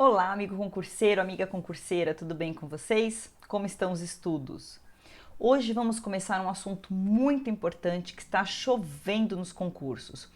Olá, amigo concurseiro, amiga concurseira, tudo bem com vocês? Como estão os estudos? Hoje vamos começar um assunto muito importante que está chovendo nos concursos.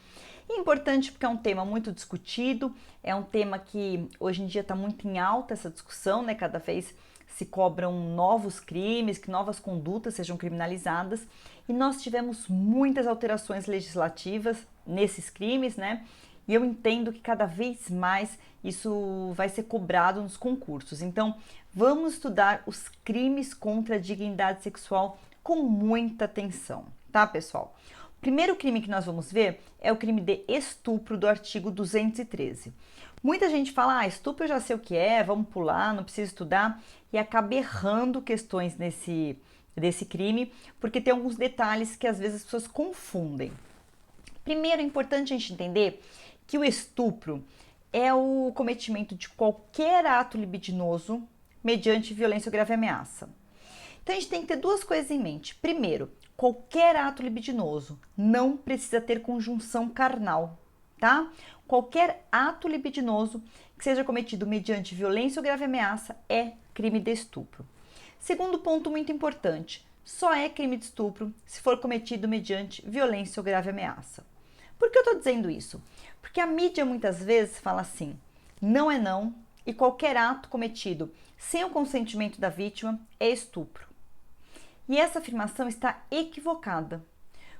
E importante porque é um tema muito discutido, é um tema que hoje em dia está muito em alta essa discussão, né? Cada vez se cobram novos crimes, que novas condutas sejam criminalizadas, e nós tivemos muitas alterações legislativas nesses crimes, né? E eu entendo que cada vez mais isso vai ser cobrado nos concursos. Então, vamos estudar os crimes contra a dignidade sexual com muita atenção, tá, pessoal? O primeiro crime que nós vamos ver é o crime de estupro do artigo 213. Muita gente fala, estupro eu já sei o que é, vamos pular, não precisa estudar, e acaba errando questões desse crime, porque tem alguns detalhes que às vezes as pessoas confundem. Primeiro, é importante a gente entender que o estupro é o cometimento de qualquer ato libidinoso mediante violência ou grave ameaça. Então a gente tem que ter duas coisas em mente. Primeiro, qualquer ato libidinoso não precisa ter conjunção carnal, tá? Qualquer ato libidinoso que seja cometido mediante violência ou grave ameaça é crime de estupro. Segundo ponto muito importante, só é crime de estupro se for cometido mediante violência ou grave ameaça. Por que eu estou dizendo isso? Porque a mídia muitas vezes fala assim, não é não, e qualquer ato cometido sem o consentimento da vítima é estupro. E essa afirmação está equivocada.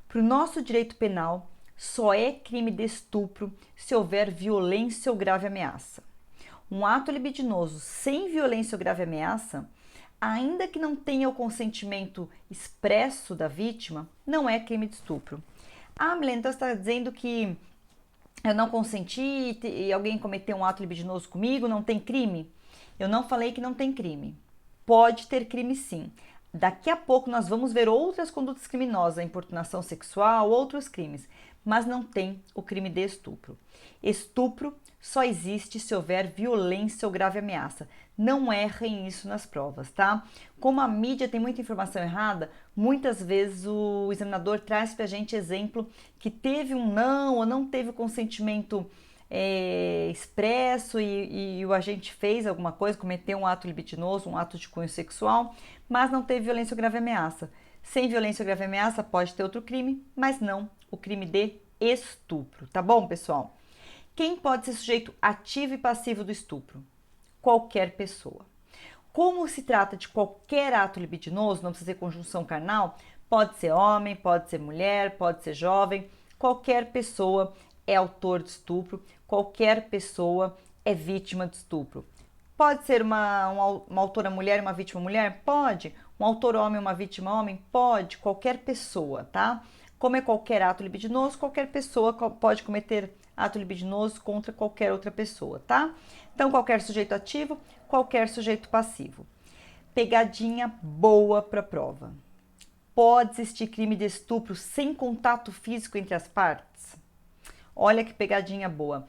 Para o nosso direito penal, só é crime de estupro se houver violência ou grave ameaça. Um ato libidinoso sem violência ou grave ameaça, ainda que não tenha o consentimento expresso da vítima, não é crime de estupro. Milena, então você está dizendo que eu não consenti e alguém cometeu um ato libidinoso comigo, não tem crime? Eu não falei que não tem crime. Pode ter crime sim. Daqui a pouco nós vamos ver outras condutas criminosas, a importunação sexual, outros crimes, mas não tem o crime de estupro. Estupro só existe se houver violência ou grave ameaça. Não errem isso nas provas, tá? Como a mídia tem muita informação errada, muitas vezes o examinador traz pra gente exemplo que teve um não ou não teve o consentimento expresso e o agente fez alguma coisa, cometeu um ato libidinoso, um ato de cunho sexual, mas não teve violência ou grave ameaça. Sem violência ou grave ameaça pode ter outro crime, mas não o crime de estupro, tá bom, pessoal? Quem pode ser sujeito ativo e passivo do estupro? Qualquer pessoa. Como se trata de qualquer ato libidinoso, não precisa ser conjunção carnal, pode ser homem, pode ser mulher, pode ser jovem, qualquer pessoa é autor de estupro, qualquer pessoa é vítima de estupro. Pode ser uma autora mulher e uma vítima mulher? Pode. Um autor homem e uma vítima homem? Pode. Qualquer pessoa, tá? Como é qualquer ato libidinoso, qualquer pessoa pode cometer ato libidinoso contra qualquer outra pessoa, tá? Então, qualquer sujeito ativo, qualquer sujeito passivo. Pegadinha boa para prova. Pode existir crime de estupro sem contato físico entre as partes? Olha que pegadinha boa.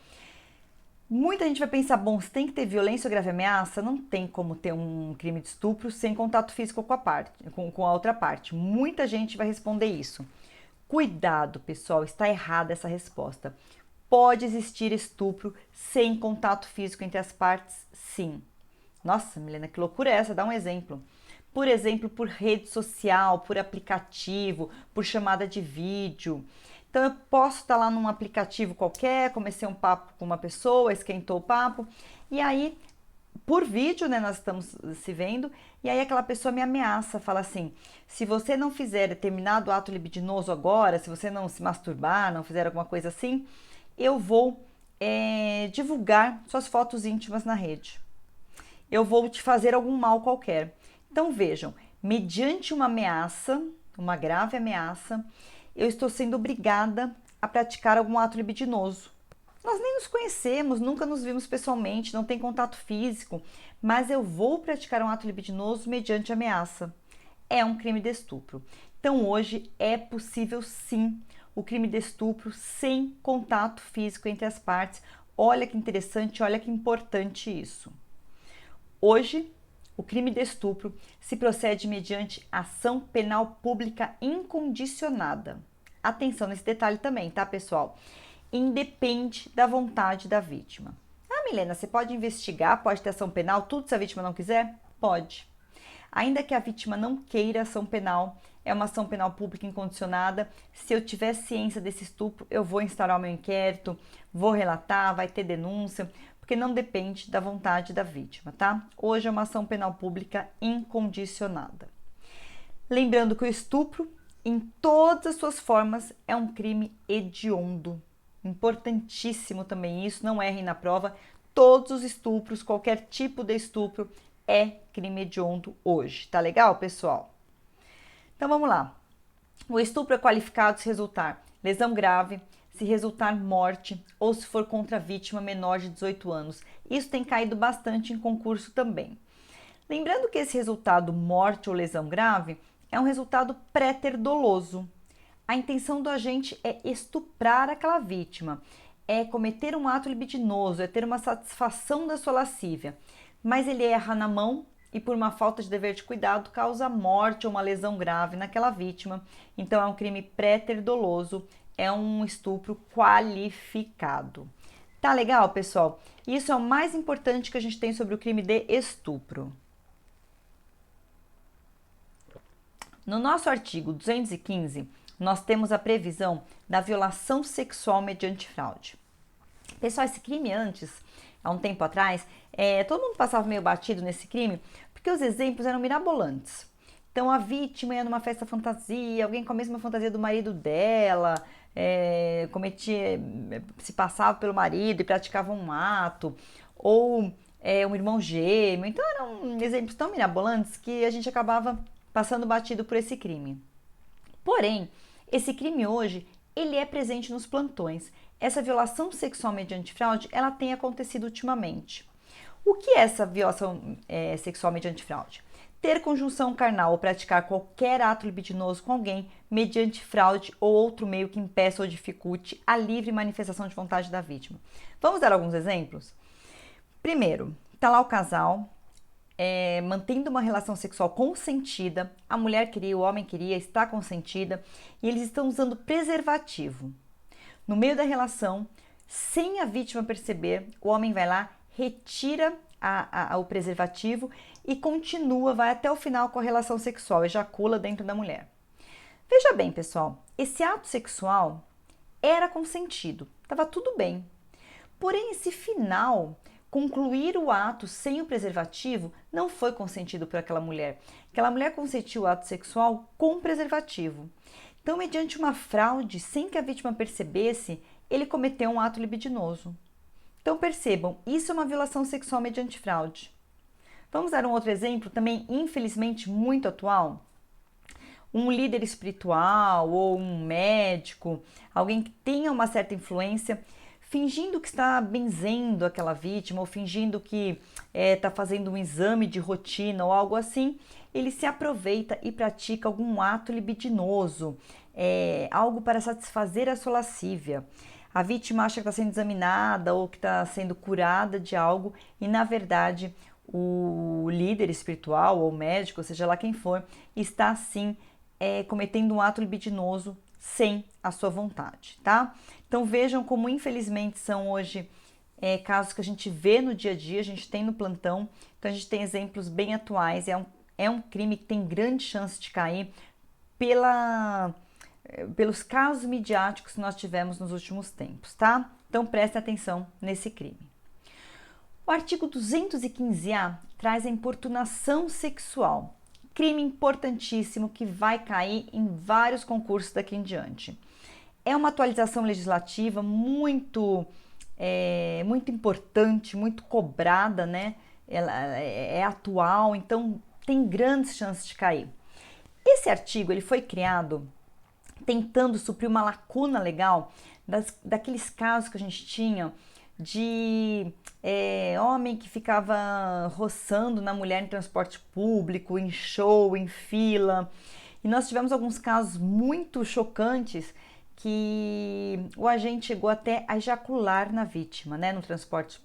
Muita gente vai pensar, bom, se tem que ter violência ou grave ameaça, não tem como ter um crime de estupro sem contato físico com a outra parte. Muita gente vai responder isso. Cuidado, pessoal, está errada essa resposta. Pode existir estupro sem contato físico entre as partes? Sim. Nossa, Milena, que loucura é essa? Dá um exemplo. Por exemplo, por rede social, por aplicativo, por chamada de vídeo. Então, eu posso estar lá num aplicativo qualquer, comecei um papo com uma pessoa, esquentou o papo, e aí, por vídeo, né, nós estamos se vendo, e aí aquela pessoa me ameaça, fala assim, se você não fizer determinado ato libidinoso agora, se você não se masturbar, não fizer alguma coisa assim, eu vou divulgar suas fotos íntimas na rede. Eu vou te fazer algum mal qualquer. Então vejam, mediante uma ameaça, uma grave ameaça, eu estou sendo obrigada a praticar algum ato libidinoso. Nós nem nos conhecemos, nunca nos vimos pessoalmente, não tem contato físico, mas eu vou praticar um ato libidinoso mediante ameaça. É um crime de estupro. Então hoje é possível sim o crime de estupro sem contato físico entre as partes. Olha que interessante, olha que importante isso. Hoje, o crime de estupro se procede mediante ação penal pública incondicionada. Atenção nesse detalhe também, tá, pessoal? Independe da vontade da vítima. Milena, você pode investigar, pode ter ação penal, tudo se a vítima não quiser? Pode. Ainda que a vítima não queira ação penal, é uma ação penal pública incondicionada. Se eu tiver ciência desse estupro, eu vou instaurar o meu inquérito, vou relatar, vai ter denúncia, porque não depende da vontade da vítima, tá? Hoje é uma ação penal pública incondicionada. Lembrando que o estupro, em todas as suas formas, é um crime hediondo. Importantíssimo também isso, não errem na prova. Todos os estupros, qualquer tipo de estupro, é crime hediondo hoje. Tá legal, pessoal? Então vamos lá. O estupro é qualificado se resultar lesão grave, se resultar morte ou se for contra a vítima menor de 18 anos. Isso tem caído bastante em concurso também. Lembrando que esse resultado, morte ou lesão grave, é um resultado préter doloso. A intenção do agente é estuprar aquela vítima, é cometer um ato libidinoso, é ter uma satisfação da sua lascívia, mas ele erra na mão e por uma falta de dever de cuidado causa morte ou uma lesão grave naquela vítima. Então é um crime préter doloso, é um estupro qualificado. Tá legal, pessoal? Isso é o mais importante que a gente tem sobre o crime de estupro. No nosso artigo 215, nós temos a previsão da violação sexual mediante fraude. Pessoal, esse crime antes, há um tempo atrás, todo mundo passava meio batido nesse crime, porque os exemplos eram mirabolantes. Então, a vítima ia numa festa fantasia, alguém com a mesma fantasia do marido dela, se passava pelo marido e praticava um ato, ou um irmão gêmeo. Então, eram exemplos tão mirabolantes que a gente acabava passando batido por esse crime. Porém, esse crime hoje, ele é presente nos plantões. Essa violação sexual mediante fraude, ela tem acontecido ultimamente. O que é essa violação sexual mediante fraude? Ter conjunção carnal ou praticar qualquer ato libidinoso com alguém mediante fraude ou outro meio que impeça ou dificulte a livre manifestação de vontade da vítima. Vamos dar alguns exemplos? Primeiro, tá lá o casal, mantendo uma relação sexual consentida, a mulher queria, o homem queria, está consentida, e eles estão usando preservativo. No meio da relação, sem a vítima perceber, o homem vai lá, retira o preservativo e continua, vai até o final com a relação sexual, ejacula dentro da mulher. Veja bem, pessoal, esse ato sexual era consentido, estava tudo bem. Porém, esse final, concluir o ato sem o preservativo, não foi consentido por aquela mulher. Aquela mulher consentiu o ato sexual com preservativo. Então, mediante uma fraude, sem que a vítima percebesse, ele cometeu um ato libidinoso. Então, percebam, isso é uma violação sexual mediante fraude. Vamos dar um outro exemplo, também infelizmente muito atual? Um líder espiritual ou um médico, alguém que tenha uma certa influência, fingindo que está benzendo aquela vítima ou fingindo que está fazendo um exame de rotina ou algo assim, ele se aproveita e pratica algum ato libidinoso, algo para satisfazer a sua lascívia. A vítima acha que está sendo examinada ou que está sendo curada de algo e, na verdade, o líder espiritual ou médico, seja lá quem for, está sim cometendo um ato libidinoso sem a sua vontade, tá? Então vejam como infelizmente são hoje casos que a gente vê no dia a dia, a gente tem no plantão, então a gente tem exemplos bem atuais, é um crime que tem grande chance de cair pelos casos midiáticos que nós tivemos nos últimos tempos, tá? Então prestem atenção nesse crime. O artigo 215A traz a importunação sexual, crime importantíssimo que vai cair em vários concursos daqui em diante. É uma atualização legislativa muito importante, muito cobrada, né? Ela é atual, então tem grandes chances de cair. Esse artigo ele foi criado tentando suprir uma lacuna legal daqueles casos que a gente tinha de homem que ficava roçando na mulher em transporte público, em show, em fila. E nós tivemos alguns casos muito chocantes que o agente chegou até a ejacular na vítima, né, no transporte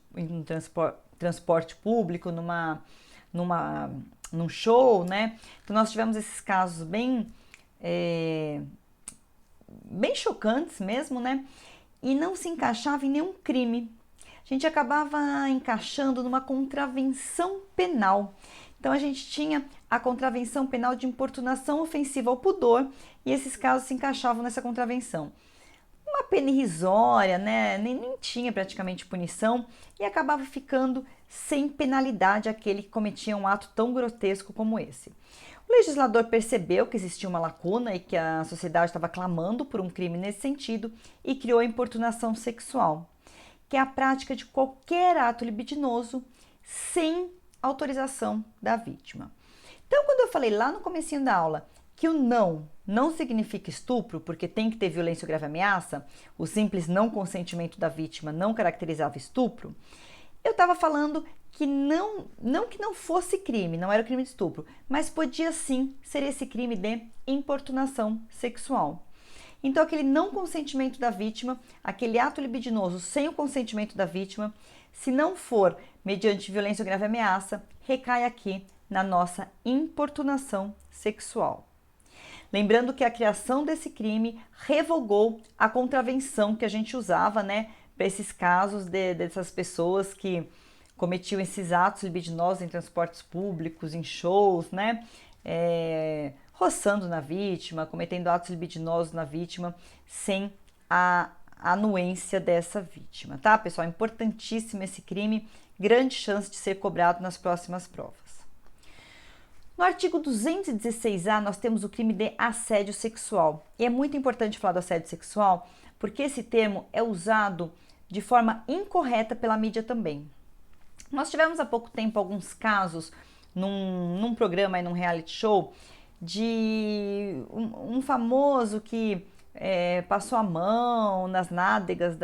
público, num show, né? Então nós tivemos esses casos bem chocantes mesmo, né? E não se encaixava em nenhum crime. gente acabava encaixando numa contravenção penal. Então a gente tinha a contravenção penal de importunação ofensiva ao pudor e esses casos se encaixavam nessa contravenção. Uma pena irrisória, né? Nem tinha praticamente punição e acabava ficando sem penalidade aquele que cometia um ato tão grotesco como esse. O legislador percebeu que existia uma lacuna e que a sociedade estava clamando por um crime nesse sentido e criou a importunação sexual, que é a prática de qualquer ato libidinoso sem autorização da vítima. Então, quando eu falei lá no comecinho da aula que o não significa estupro, porque tem que ter violência ou grave ameaça, o simples não consentimento da vítima não caracterizava estupro, eu estava falando que que não fosse crime, não era o crime de estupro, mas podia sim ser esse crime de importunação sexual. Então, aquele não consentimento da vítima, aquele ato libidinoso sem o consentimento da vítima, se não for mediante violência ou grave ameaça, recai aqui na nossa importunação sexual. Lembrando que a criação desse crime revogou a contravenção que a gente usava, né, para esses casos dessas pessoas que cometiam esses atos libidinosos em transportes públicos, em shows, né, roçando na vítima, cometendo atos libidinosos na vítima sem a anuência dessa vítima, tá, pessoal? É importantíssimo esse crime, grande chance de ser cobrado nas próximas provas. No artigo 216A, nós temos o crime de assédio sexual. E é muito importante falar do assédio sexual, porque esse termo é usado de forma incorreta pela mídia também. Nós tivemos há pouco tempo alguns casos num programa, num reality show, de um famoso que passou a mão nas nádegas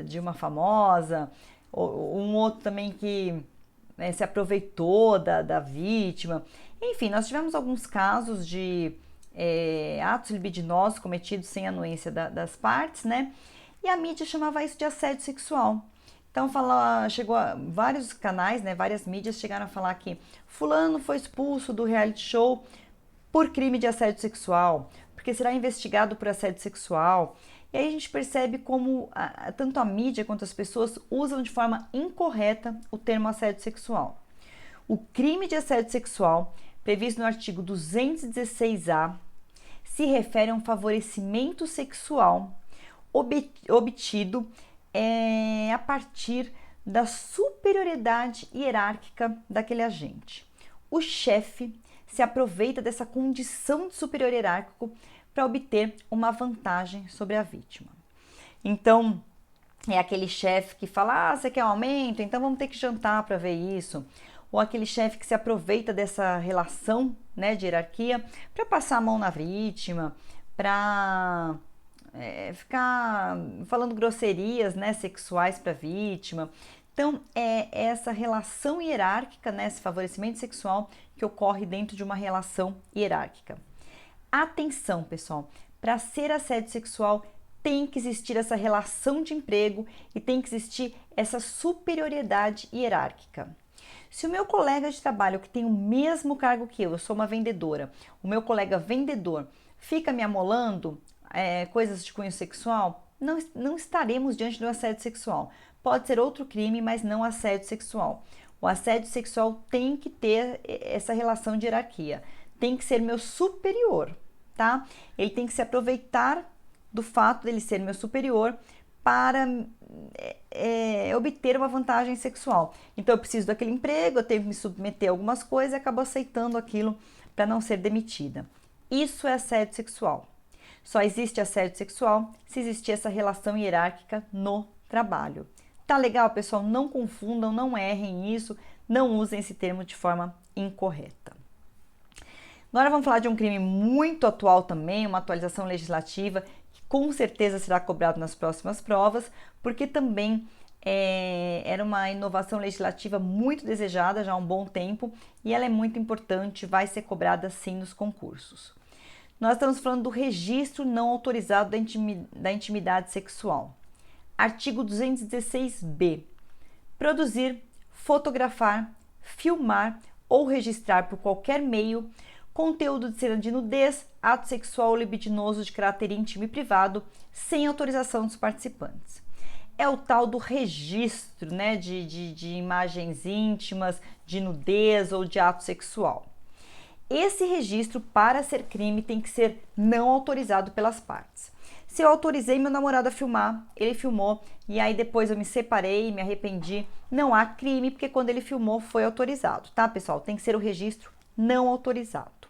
de uma famosa, um outro também que se aproveitou da vítima. Enfim, nós tivemos alguns casos de atos libidinosos cometidos sem anuência das partes, né? E a mídia chamava isso de assédio sexual. Então, chegou a vários canais, né? Várias mídias chegaram a falar que fulano foi expulso do reality show por crime de assédio sexual, porque será investigado por assédio sexual. E aí a gente percebe como tanto a mídia quanto as pessoas usam de forma incorreta o termo assédio sexual. O crime de assédio sexual, previsto no artigo 216A, se refere a um favorecimento sexual obtido a partir da superioridade hierárquica daquele agente. O chefe se aproveita dessa condição de superior hierárquico para obter uma vantagem sobre a vítima. Então, é aquele chefe que fala, você quer um aumento? Então vamos ter que jantar para ver isso. Ou aquele chefe que se aproveita dessa relação, né, de hierarquia para passar a mão na vítima, para ficar falando grosserias, né, sexuais para a vítima. Então, é essa relação hierárquica, né, esse favorecimento sexual que ocorre dentro de uma relação hierárquica. Atenção, pessoal, para ser assédio sexual tem que existir essa relação de emprego e tem que existir essa superioridade hierárquica. Se o meu colega de trabalho que tem o mesmo cargo que eu sou uma vendedora, o meu colega vendedor fica me amolando coisas de cunho sexual, não estaremos diante do assédio sexual. Pode ser outro crime, mas não assédio sexual. O assédio sexual tem que ter essa relação de hierarquia. Tem que ser meu superior, tá? Ele tem que se aproveitar do fato dele ser meu superior para obter uma vantagem sexual. Então, eu preciso daquele emprego, eu tenho que me submeter a algumas coisas e acabo aceitando aquilo para não ser demitida. Isso é assédio sexual. Só existe assédio sexual se existir essa relação hierárquica no trabalho. Tá legal, pessoal? Não confundam, não errem isso, não usem esse termo de forma incorreta. Agora vamos falar de um crime muito atual também, uma atualização legislativa que com certeza será cobrado nas próximas provas, porque também era uma inovação legislativa muito desejada já há um bom tempo e ela é muito importante, vai ser cobrada sim nos concursos. Nós estamos falando do registro não autorizado da intimidade sexual. Artigo 216b. Produzir, fotografar, filmar ou registrar por qualquer meio conteúdo de cena de nudez, ato sexual ou libidinoso de caráter íntimo e privado, sem autorização dos participantes. é o tal do registro, né, de imagens íntimas, de nudez ou de ato sexual. Esse registro, para ser crime, tem que ser não autorizado pelas partes. Se eu autorizei meu namorado a filmar, ele filmou e aí depois eu me separei, me arrependi, não há crime, porque quando ele filmou foi autorizado, tá, pessoal? Tem que ser o registro não autorizado.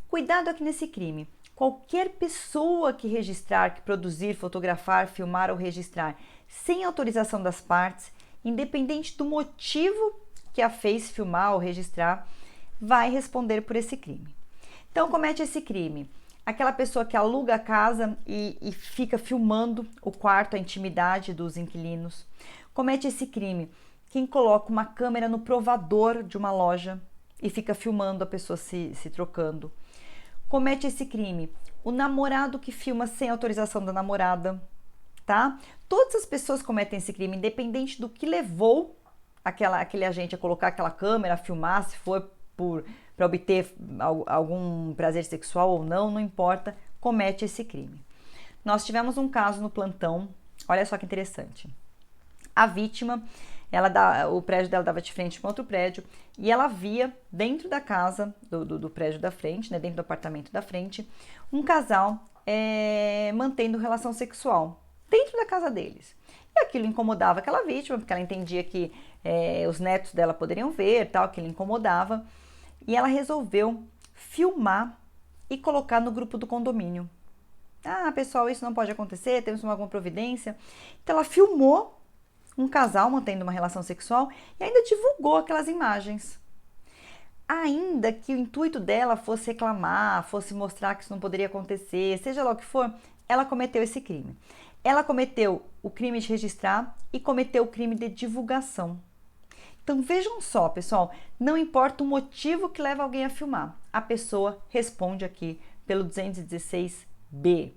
Cuidado aqui nesse crime. Qualquer pessoa que registrar, que produzir, fotografar, filmar ou registrar sem autorização das partes, independente do motivo que a fez filmar ou registrar, vai responder por esse crime. Então, comete esse crime aquela pessoa que aluga a casa e fica filmando o quarto, a intimidade dos inquilinos. Comete esse crime quem coloca uma câmera no provador de uma loja e fica filmando a pessoa se trocando. Comete esse crime o namorado que filma sem autorização da namorada, tá? Todas as pessoas cometem esse crime, independente do que levou aquele agente a colocar aquela câmera, a filmar, se for para obter algum prazer sexual ou não, não importa, comete esse crime. Nós tivemos um caso no plantão, olha só que interessante. A vítima, o prédio dela dava de frente com outro prédio e ela via dentro da casa, do prédio da frente, né, dentro do apartamento da frente, um casal mantendo relação sexual dentro da casa deles. E aquilo incomodava aquela vítima, porque ela entendia que os netos dela poderiam ver, tal, que ele incomodava. E ela resolveu filmar e colocar no grupo do condomínio. Ah, pessoal, isso não pode acontecer, temos alguma providência. Então ela filmou um casal mantendo uma relação sexual e ainda divulgou aquelas imagens. Ainda que o intuito dela fosse reclamar, fosse mostrar que isso não poderia acontecer, seja lá o que for, ela cometeu esse crime. Ela cometeu o crime de registrar e cometeu o crime de divulgação. Então vejam só, pessoal, não importa o motivo que leva alguém a filmar, a pessoa responde aqui pelo 216B.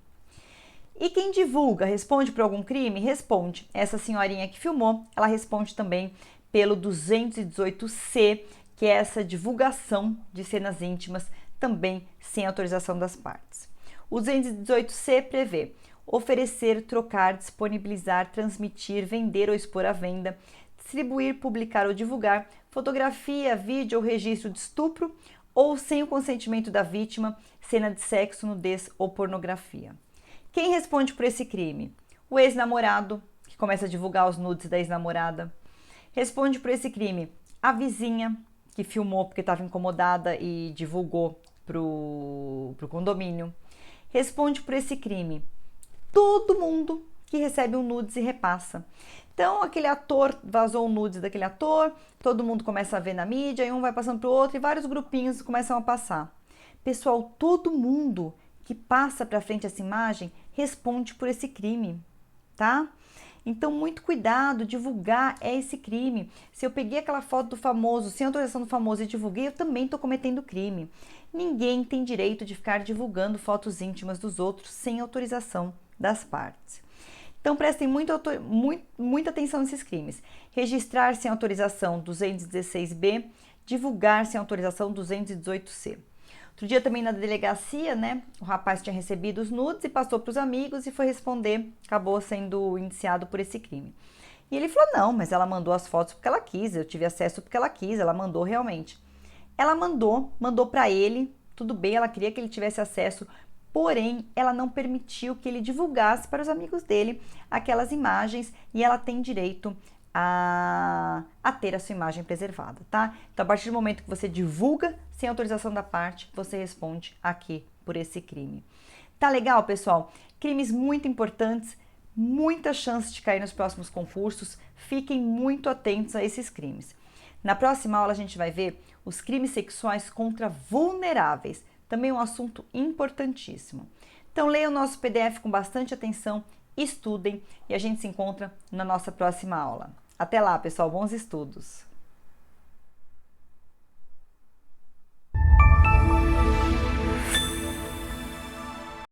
E quem divulga responde por algum crime? Responde. Essa senhorinha que filmou, ela responde também pelo 218C, que é essa divulgação de cenas íntimas, também sem autorização das partes. O 218C prevê oferecer, trocar, disponibilizar, transmitir, vender ou expor à venda, distribuir, publicar ou divulgar fotografia, vídeo ou registro de estupro ou sem o consentimento da vítima, cena de sexo, nudez ou pornografia. Quem responde por esse crime? O ex-namorado, que começa a divulgar os nudes da ex-namorada. Responde por esse crime a vizinha, que filmou porque estava incomodada e divulgou pro condomínio. Responde por esse crime todo mundo que recebe um nudes e repassa. Então, aquele ator vazou um nudes daquele ator, todo mundo começa a ver na mídia, e um vai passando para o outro, e vários grupinhos começam a passar. Pessoal, todo mundo que passa para frente essa imagem responde por esse crime, tá? Então, muito cuidado, divulgar é esse crime. Se eu peguei aquela foto do famoso, sem autorização do famoso e divulguei, eu também estou cometendo crime. Ninguém tem direito de ficar divulgando fotos íntimas dos outros sem autorização das partes. Então, prestem muita atenção nesses crimes. Registrar sem autorização 216B, divulgar sem autorização 218C. Outro dia também na delegacia, né, o rapaz tinha recebido os nudes e passou para os amigos e foi responder, acabou sendo indiciado por esse crime. E ele falou, não, mas ela mandou as fotos porque ela quis, eu tive acesso porque ela quis, ela mandou realmente. Ela mandou para ele, tudo bem, ela queria que ele tivesse acesso, porém, ela não permitiu que ele divulgasse para os amigos dele aquelas imagens e ela tem direito a ter a sua imagem preservada, tá? Então, a partir do momento que você divulga sem autorização da parte, você responde aqui por esse crime. Tá legal, pessoal? Crimes muito importantes, muita chance de cair nos próximos concursos. Fiquem muito atentos a esses crimes. Na próxima aula, a gente vai ver os crimes sexuais contra vulneráveis. Também um assunto importantíssimo. Então, leiam o nosso PDF com bastante atenção, estudem e a gente se encontra na nossa próxima aula. Até lá, pessoal, bons estudos!